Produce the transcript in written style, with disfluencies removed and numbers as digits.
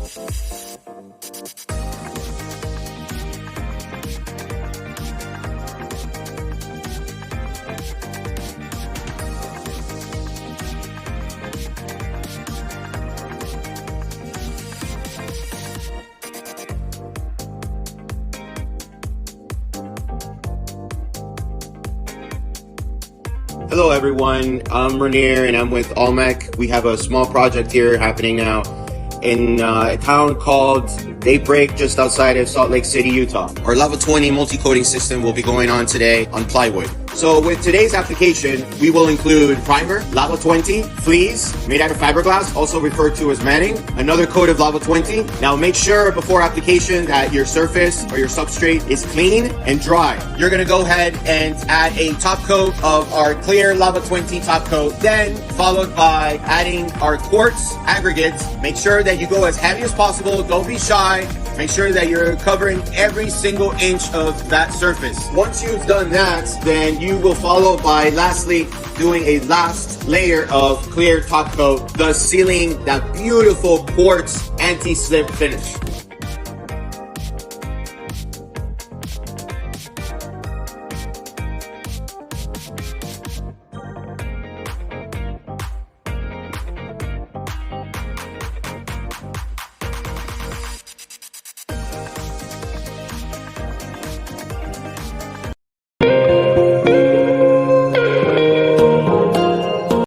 Hello everyone, I'm Rainier and I'm with Allmec. We have a small project here happening now in a town called Vapour, just outside of Salt Lake City, Utah. Our Lava 20 multi-coating system will be going on today on plywood. So with today's application, we will include primer, Lava 20, fleas made out of fiberglass, also referred to as matting, another coat of Lava 20. Now make sure before application that your surface or your substrate is clean and dry. You're gonna go ahead and add a top coat of our clear Lava 20 top coat, then followed by adding our quartz aggregates. Make sure that you go as heavy as possible, don't be shy. Make sure that you're covering every single inch of that surface. Once you've done that, then you will follow by lastly doing a last layer of clear top coat, thus sealing that beautiful quartz anti-slip finish.